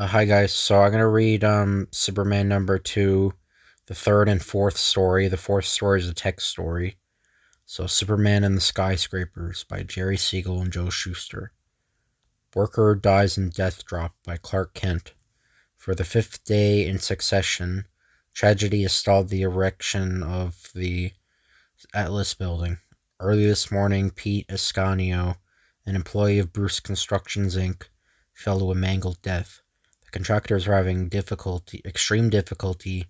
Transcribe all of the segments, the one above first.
Hi guys, so I'm gonna read Superman number 2, the third and fourth story. The fourth story is a text story. So Superman and the Skyscrapers by Jerry Siegel and Joe Shuster. Worker dies in death drop by Clark Kent. For the fifth day in succession, tragedy has stalled the erection of the Atlas building. Early this morning, Pete Ascanio, an employee of Bruce Constructions Inc., fell to a mangled death. The contractors are having extreme difficulty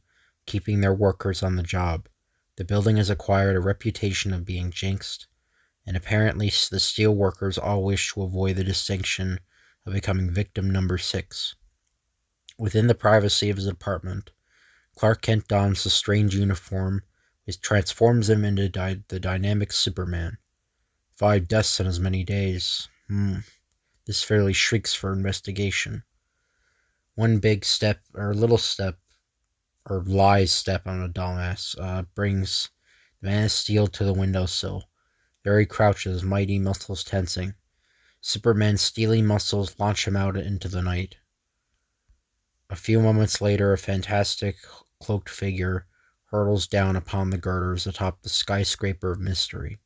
keeping their workers on the job. The building has acquired a reputation of being jinxed, and apparently the steel workers all wish to avoid the distinction of becoming victim number 6. Within the privacy of his apartment, Clark Kent dons the strange uniform which transforms him into the dynamic Superman. 5 deaths in as many days. This fairly shrieks for investigation. One big step, or little step, or lies step on a dumbass, brings the Man of Steel to the windowsill. There he crouches, mighty muscles tensing. Superman's steely muscles launch him out into the night. A few moments later, a fantastic cloaked figure hurtles down upon the girders atop the skyscraper of mystery.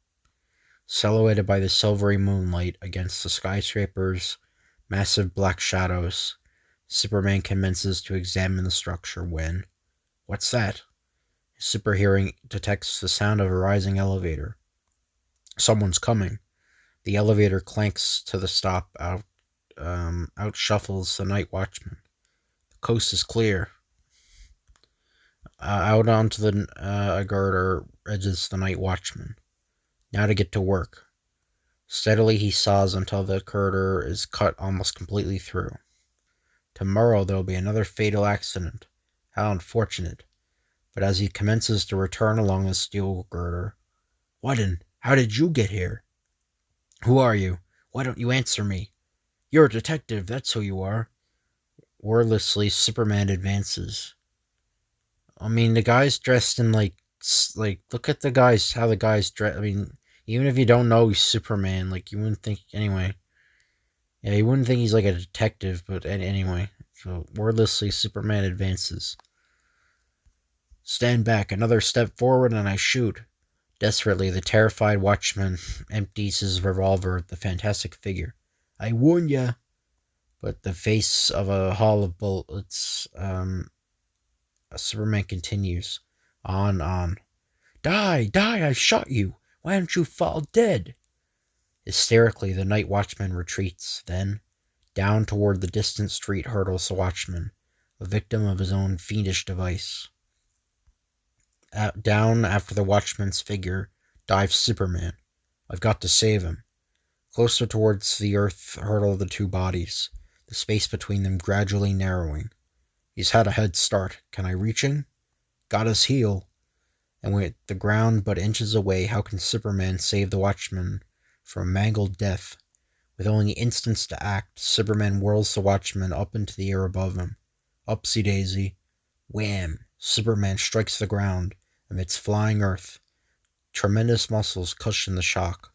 Silhouetted by the silvery moonlight against the skyscraper's massive black shadows, Superman commences to examine the structure when... What's that? His super hearing detects the sound of a rising elevator. Someone's coming. The elevator clanks to the stop. Out shuffles the night watchman. The coast is clear. Out onto the girder edges the night watchman. Now to get to work. Steadily he saws until the girder is cut almost completely through. Tomorrow there will be another fatal accident. How unfortunate. But as he commences to return along the steel girder, how did you get here? Who are you? Why don't you answer me? You're a detective, that's who you are. Wordlessly, Superman advances. I mean, the guy's dressed in look at how the guy's dressed. I mean, even if you don't know he's Superman, you wouldn't think, anyway. Yeah, you wouldn't think he's like a detective, but anyway. So, wordlessly, Superman advances. Stand back, another step forward, and I shoot. Desperately, the terrified watchman empties his revolver at the fantastic figure. I warn ya. But the face of a haul of bullets, Superman continues. On. Die, I shot you. Why don't you fall dead? Hysterically, the night watchman retreats. Then, down toward the distant street hurtles the watchman, a victim of his own fiendish device. Down after the watchman's figure dives Superman. I've got to save him. Closer towards the earth hurtle the two bodies, the space between them gradually narrowing. He's had a head start. Can I reach him? Got his heel. And with the ground but inches away, how can Superman save the watchman from mangled death? With only instants to act, Superman whirls the watchman up into the air above him. Upsy-daisy. Wham! Superman strikes the ground amidst flying earth. Tremendous muscles cushion the shock.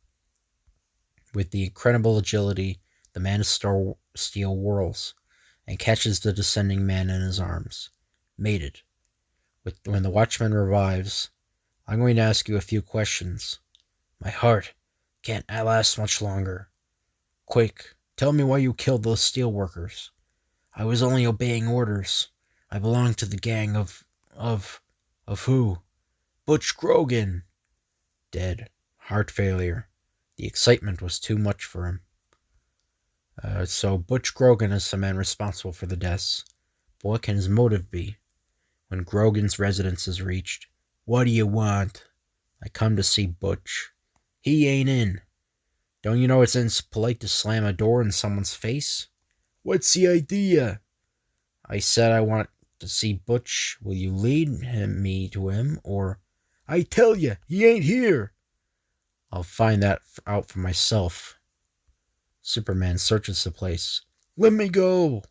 With the incredible agility, the Man of Steel whirls and catches the descending man in his arms. Mated. When the watchman revives, I'm going to ask you a few questions. My heart can't last much longer. Quick, tell me why you killed those steel workers. I was only obeying orders. I belong to the gang of who? Butch Grogan. Dead. Heart failure. The excitement was too much for him. So Butch Grogan is the man responsible for the deaths. But what can his motive be? When Grogan's residence is reached, what do you want? I come to see Butch. He ain't in. Don't you know it's impolite to slam a door in someone's face? What's the idea? I said I want to see Butch. Will you lead me to him, or... I tell you, he ain't here. I'll find that out for myself. Superman searches the place. Let me go.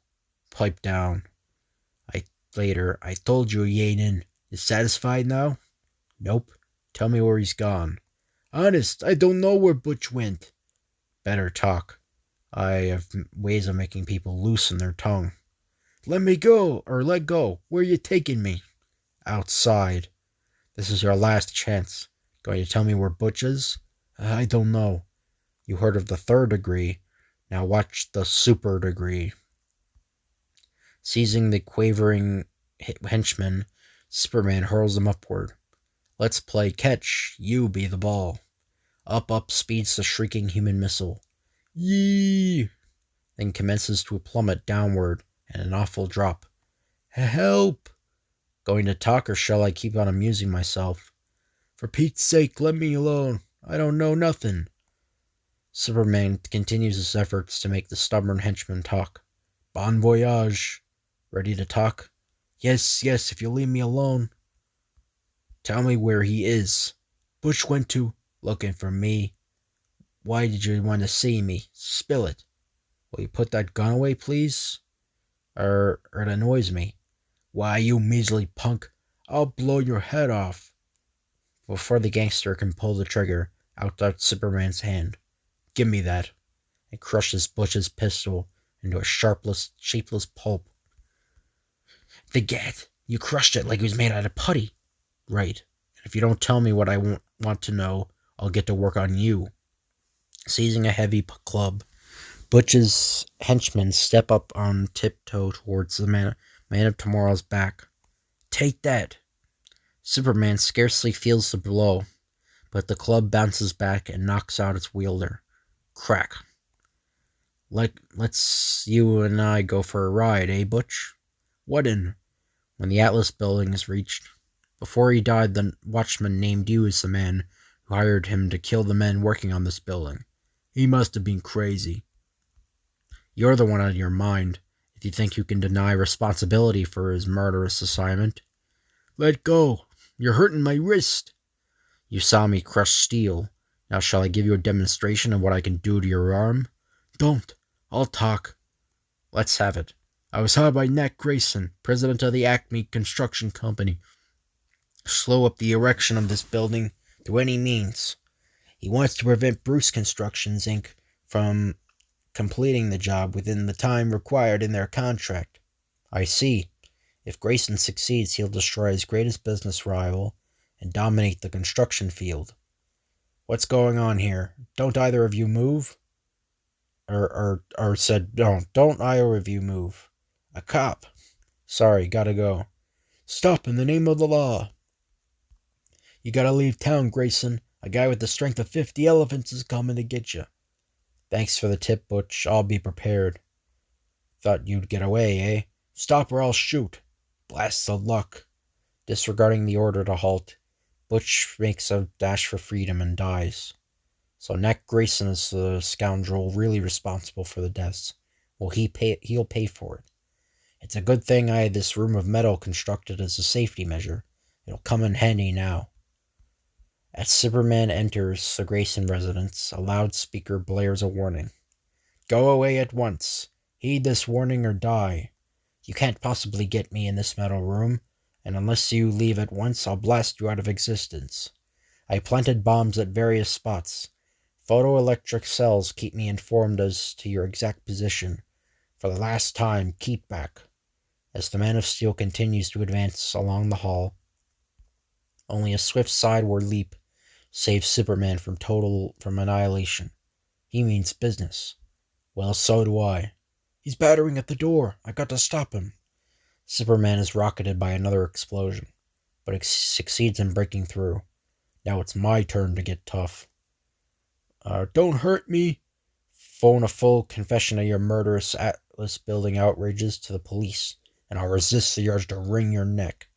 Pipe down. Later, I told you he ain't in. You satisfied now? Nope. Tell me where he's gone. Honest, I don't know where Butch went. Better talk. I have ways of making people loosen their tongue. Let me go, or let go. Where are you taking me? Outside. This is your last chance. Going to tell me where Butch is? I don't know. You heard of the third degree. Now watch the super degree. Seizing the quavering henchman, Superman hurls him upward. Let's play catch. You be the ball. Up speeds the shrieking human missile. Yee! Then commences to plummet downward and an awful drop. Help! Going to talk, or shall I keep on amusing myself? For Pete's sake, let me alone. I don't know nothing. Superman continues his efforts to make the stubborn henchman talk. Bon voyage. Ready to talk? Yes, if you'll leave me alone. Tell me where he is. Butch went to... Looking for me. Why did you want to see me? Spill it. Will you put that gun away, please? It annoys me. Why, you measly punk, I'll blow your head off. Before the gangster can pull the trigger, out darts Superman's hand. Give me that. And crushes Butch's pistol into a shapeless pulp. The gat! You crushed it like it was made out of putty. Right. And if you don't tell me what I want to know, I'll get to work on you. Seizing a heavy club, Butch's henchmen step up on tiptoe towards the man of tomorrow's back. Take that! Superman scarcely feels the blow, but the club bounces back and knocks out its wielder. Crack. Let's you and I go for a ride, eh, Butch? What in? When the Atlas building is reached. Before he died, the watchman named you as the man who hired him to kill the men working on this building. He must have been crazy. You're the one out of your mind, if you think you can deny responsibility for his murderous assignment. Let go. You're hurting my wrist. You saw me crush steel. Now shall I give you a demonstration of what I can do to your arm? Don't. I'll talk. Let's have it. I was hired by Nat Grayson, president of the Acme Construction Company. Slow up the erection of this building through any means. He wants to prevent Bruce Constructions, Inc. from completing the job within the time required in their contract. I see. If Grayson succeeds, he'll destroy his greatest business rival and dominate the construction field. What's going on here? Don't either of you move? Don't either of you move. A cop. Sorry, gotta go. Stop in the name of the law. You gotta leave town, Grayson. A guy with the strength of 50 elephants is coming to get you. Thanks for the tip, Butch. I'll be prepared. Thought you'd get away, eh? Stop or I'll shoot. Blast the luck. Disregarding the order to halt, Butch makes a dash for freedom and dies. So Nat Grayson is the scoundrel really responsible for the deaths. Well, he'll pay for it. It's a good thing I had this room of metal constructed as a safety measure. It'll come in handy now. As Superman enters the Grayson residence, a loudspeaker blares a warning. Go away at once. Heed this warning or die. You can't possibly get me in this metal room, and unless you leave at once, I'll blast you out of existence. I planted bombs at various spots. Photoelectric cells keep me informed as to your exact position. For the last time, keep back. As the Man of Steel continues to advance along the hall, only a swift sideward leap saves Superman from annihilation. He means business. Well, so do I. He's battering at the door. I got to stop him. Superman is rocketed by another explosion, but succeeds in breaking through. Now it's my turn to get tough. Don't hurt me. Phone a full confession of your murderous Atlas building outrages to the police, and I'll resist the urge to wring your neck.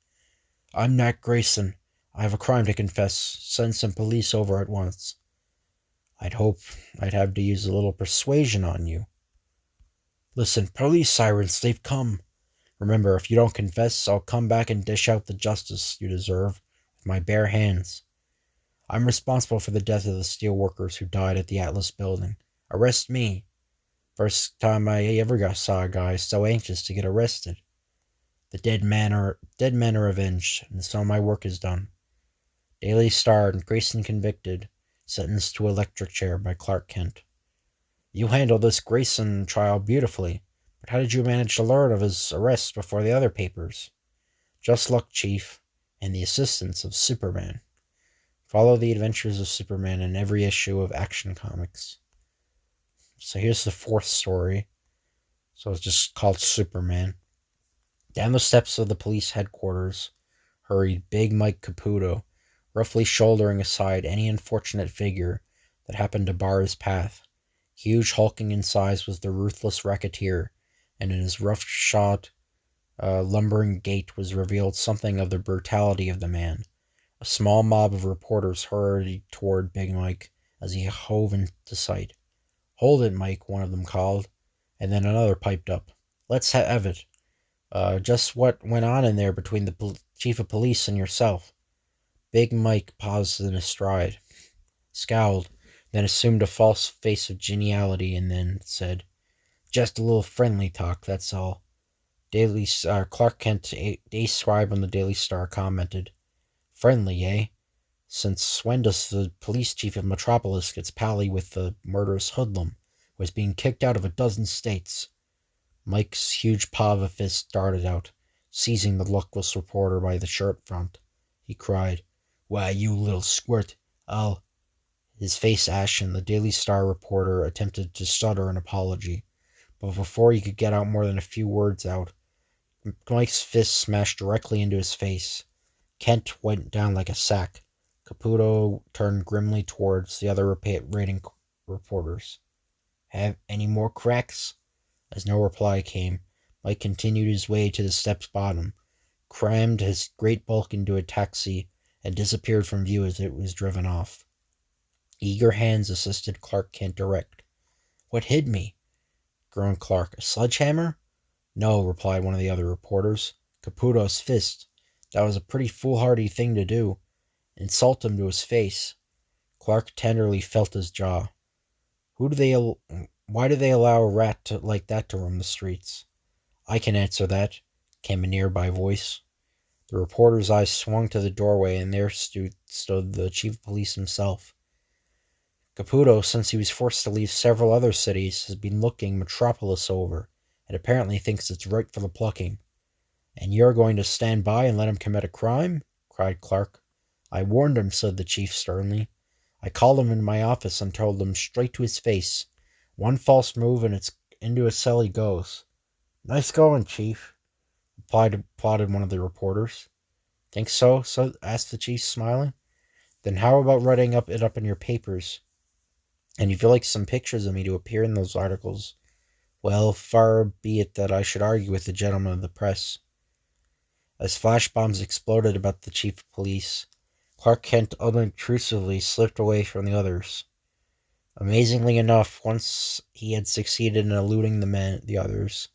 I'm Nat Grayson. I have a crime to confess. Send some police over at once. I'd hope I'd have to use a little persuasion on you. Listen, police sirens, they've come. Remember, if you don't confess, I'll come back and dish out the justice you deserve with my bare hands. I'm responsible for the death of the steel workers who died at the Atlas building. Arrest me. First time I ever saw a guy so anxious to get arrested. The dead men are avenged, and so my work is done. Daily Star and Grayson convicted, sentenced to electric chair by Clark Kent. You handled this Grayson trial beautifully, But how did you manage to learn of his arrest before the other papers? Just luck, Chief, and the assistance of Superman. Follow the adventures of Superman in every issue of Action Comics. So here's the fourth story. So it's just called Superman. Down the steps of the police headquarters hurried Big Mike Caputo, roughly shouldering aside any unfortunate figure that happened to bar his path. Huge, hulking in size was the ruthless racketeer, and in his rough-shod, lumbering gait was revealed something of the brutality of the man. A small mob of reporters hurried toward Big Mike as he hove into sight. "Hold it, Mike," one of them called, and then another piped up. "Let's have it. Just what went on in there between the chief of police and yourself?" Big Mike paused in his stride, scowled, then assumed a false face of geniality, and then said, "Just a little friendly talk, that's all." Clark Kent, day scribe on the Daily Star, commented, "Friendly, eh? Since when does the police chief of Metropolis get pally with the murderous hoodlum who is being kicked out of a dozen states?" Mike's huge paw of a fist darted out, seizing the luckless reporter by the shirt front. He cried, "Why, you little squirt, I'll—" His face ashen, the Daily Star reporter attempted to stutter an apology, but before he could get out more than a few words out, Mike's fist smashed directly into his face. Kent went down like a sack. Caputo turned grimly towards the other raiding reporters. "Have any more cracks?" As no reply came, Mike continued his way to the step's bottom, crammed his great bulk into a taxi, and disappeared from view as it was driven off. Eager hands assisted Clark Kent direct. "What hit me?" groaned Clark. "A sledgehammer?" "No," replied one of the other reporters. "Caputo's fist. That was a pretty foolhardy thing to do. Insult him to his face." Clark tenderly felt his jaw. Why do they allow a rat like that to roam the streets?" "I can answer that," came a nearby voice. The reporter's eyes swung to the doorway, and there stood the chief of police himself. "Caputo, since he was forced to leave several other cities, has been looking Metropolis over, and apparently thinks it's ripe for the plucking." "And you're going to stand by and let him commit a crime?" cried Clark. "I warned him," said the chief sternly. "I called him into my office and told him straight to his face, one false move and it's into a cell he goes." "Nice going, Chief," applauded one of the reporters. "Think so?" asked the chief, smiling. "Then how about writing it up in your papers? And if you like some pictures of me to appear in those articles, well, far be it that I should argue with the gentlemen of the press." As flash bombs exploded about the chief of police, Clark Kent unobtrusively slipped away from the others. Amazingly enough, once he had succeeded in eluding the others,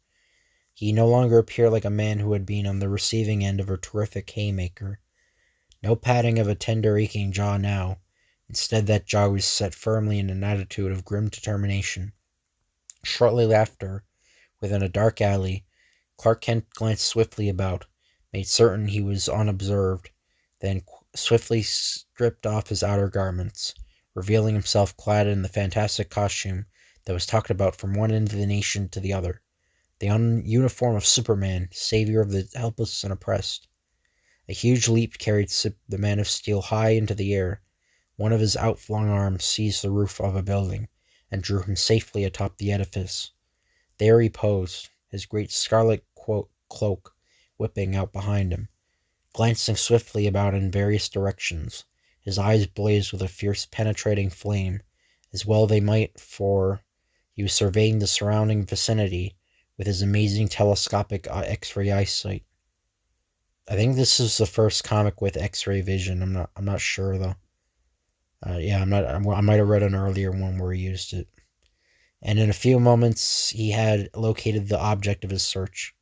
he no longer appeared like a man who had been on the receiving end of a terrific haymaker. No patting of a tender, aching jaw now. Instead, that jaw was set firmly in an attitude of grim determination. Shortly after, within a dark alley, Clark Kent glanced swiftly about, made certain he was unobserved, then swiftly stripped off his outer garments, revealing himself clad in the fantastic costume that was talked about from one end of the nation to the other, the uniform of Superman, savior of the helpless and oppressed. A huge leap carried the Man of Steel high into the air. One of his outflung arms seized the roof of a building and drew him safely atop the edifice. There he posed, his great scarlet cloak whipping out behind him. Glancing swiftly about in various directions, his eyes blazed with a fierce penetrating flame, as well they might, for he was surveying the surrounding vicinity with his amazing telescopic X-ray eyesight. I think this is the first comic with X-ray vision. I'm not sure though. I might have read an earlier one where he used it. And in a few moments, he had located the object of his search.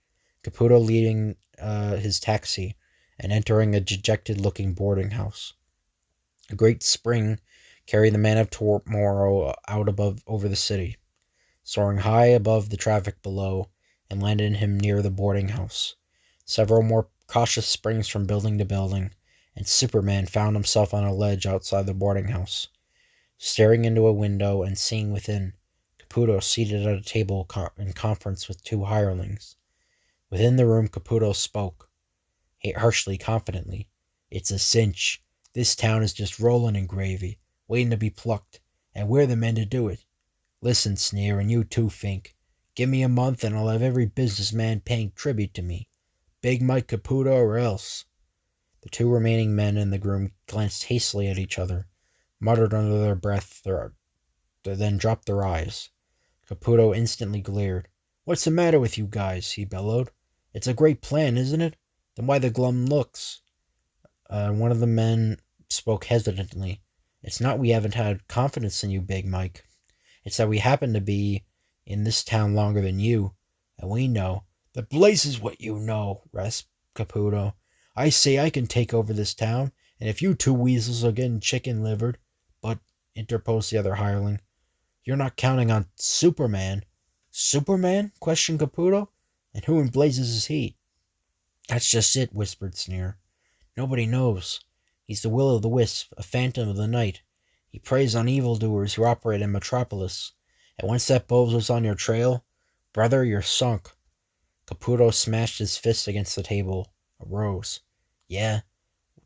Caputo leading his taxi and entering a dejected-looking boarding house. A great spring carried the Man of Tomorrow out over the city, soaring high above the traffic below, and landed him near the boarding house. Several more cautious springs from building to building, and Superman found himself on a ledge outside the boarding house, staring into a window and seeing within. Caputo seated at a table in conference with two hirelings. Within the room, Caputo spoke, harshly, confidently. "It's a cinch. This town is just rolling in gravy, waiting to be plucked, and we're the men to do it. Listen, Sneer, and you too, Fink. Give me a month and I'll have every businessman paying tribute to me. Big Mike Caputo or else." The two remaining men in the room glanced hastily at each other, muttered under their breath, then dropped their eyes. Caputo instantly glared. "What's the matter with you guys?" he bellowed. "It's a great plan, isn't it? Then why the glum looks?" One of the men spoke hesitantly. "It's not we haven't had confidence in you, Big Mike. It's that we happen to be in this town longer than you, and we know—" "The blazes what you know," rasped Caputo. "I say I can take over this town, and if you two weasels are getting chicken-livered—" "But," interposed the other hireling, "you're not counting on Superman." "Superman?" questioned Caputo. "And who in blazes is he?" "That's just it," whispered Sneer. "Nobody knows. He's the will-o'-the-wisp, a phantom of the night. He preys on evildoers who operate in Metropolis. And once that bozo's on your trail, brother, you're sunk." Caputo smashed his fist against the table, arose. "Yeah?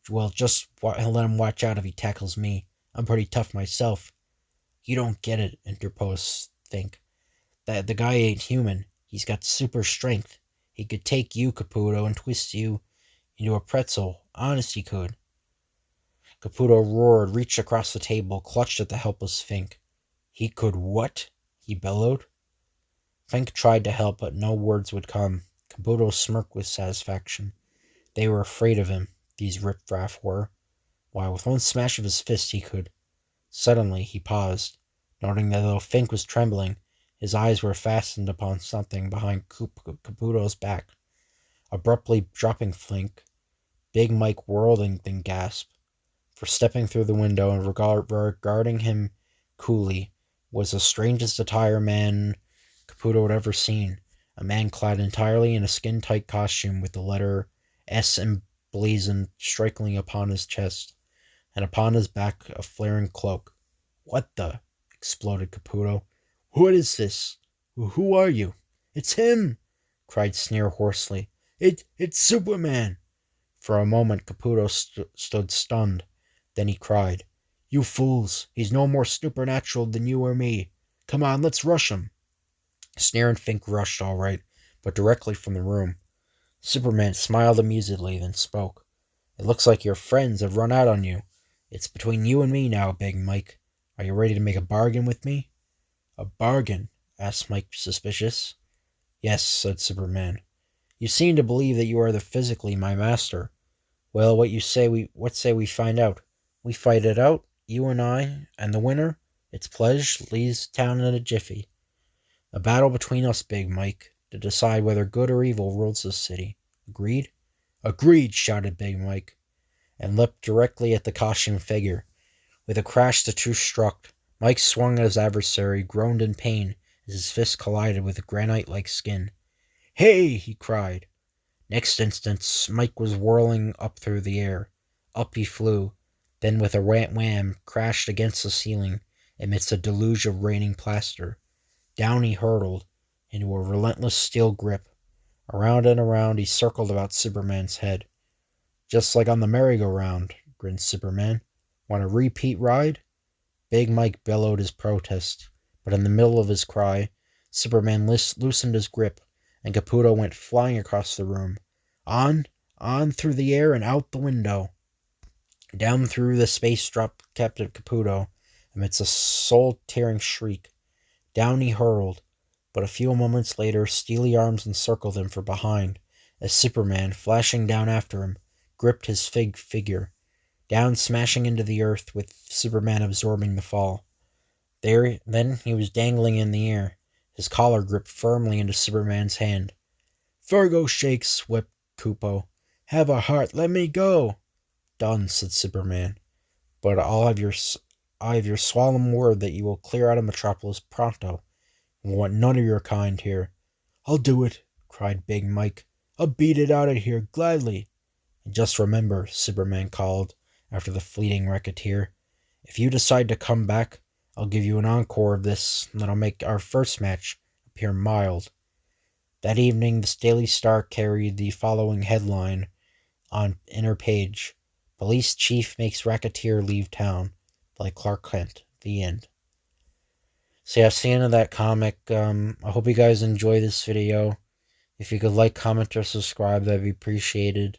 Well, just let him watch out if he tackles me. I'm pretty tough myself." "You don't get it," interposed Fink. "The guy ain't human. He's got super strength. He could take you, Caputo, and twist you into a pretzel. Honest he could." Caputo roared, reached across the table, clutched at the helpless Fink. "He could what?" he bellowed. Fink tried to help, but no words would come. Caputo smirked with satisfaction. They were afraid of him, these riffraff were. Why, with one smash of his fist he could— Suddenly he paused, noting that though Fink was trembling, his eyes were fastened upon something behind Caputo's back. Abruptly dropping Fink, Big Mike whirled and then gasped. For stepping through the window and regarding him coolly was the strangest attire man Caputo had ever seen. A man clad entirely in a skin-tight costume with the letter S emblazoned strikingly upon his chest, and upon his back a flaring cloak. "What the—" exploded Caputo. "What is this? Who are you?" "It's him!" cried Sneer hoarsely. It's Superman!" For a moment Caputo stood stunned. Then he cried, "You fools! He's no more supernatural than you or me. Come on, let's rush him." Sneer and Fink rushed, all right, but directly from the room. Superman smiled amusedly, then spoke. "It looks like your friends have run out on you. It's between you and me now, Big Mike. Are you ready to make a bargain with me?" "A bargain?" asked Mike, suspicious. "Yes," said Superman. "You seem to believe that you are physically my master. Well, what say we find out? We fight it out, you and I, and the winner, it's pledged, leaves town in a jiffy. A battle between us, Big Mike, to decide whether good or evil rules this city. Agreed?" "Agreed!" shouted Big Mike, and leapt directly at the costumed figure. With a crash the two struck. Mike swung at his adversary, groaned in pain as his fist collided with the granite-like skin. "Hey!" he cried. Next instant, Mike was whirling up through the air. Up he flew, then with a wham crashed against the ceiling amidst a deluge of raining plaster. Down he hurtled, into a relentless steel grip. Around and around he circled about Superman's head. "Just like on the merry-go-round," grinned Superman. "Want a repeat ride?" Big Mike bellowed his protest, but in the middle of his cry, Superman loosened his grip, and Caputo went flying across the room. On through the air and out the window. Down through the space dropped Captain Caputo, amidst a soul-tearing shriek. Down he hurled, but a few moments later steely arms encircled him from behind, as Superman, flashing down after him, gripped his figure, down smashing into the earth, with Superman absorbing the fall. Then he was dangling in the air, his collar gripped firmly into Superman's hand. "Fargo shakes," wept Kupo. "Have a heart, let me go." "Done," said Superman. "But I have your solemn word that you will clear out of Metropolis pronto. We want none of your kind here." "I'll do it," cried Big Mike. "I'll beat it out of here, gladly." "And just remember," Superman called after the fleeting racketeer, "if you decide to come back, I'll give you an encore of this, and then I'll make our first match appear mild. That evening, the Daily Star carried the following headline on inner page: Police Chief Makes Racketeer Leave Town by Clark Kent. The end. So yeah, that's the end of that comic. I hope you guys enjoy this video. If you could like, comment, or subscribe, that'd be appreciated.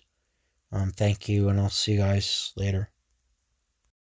Thank you, and I'll see you guys later.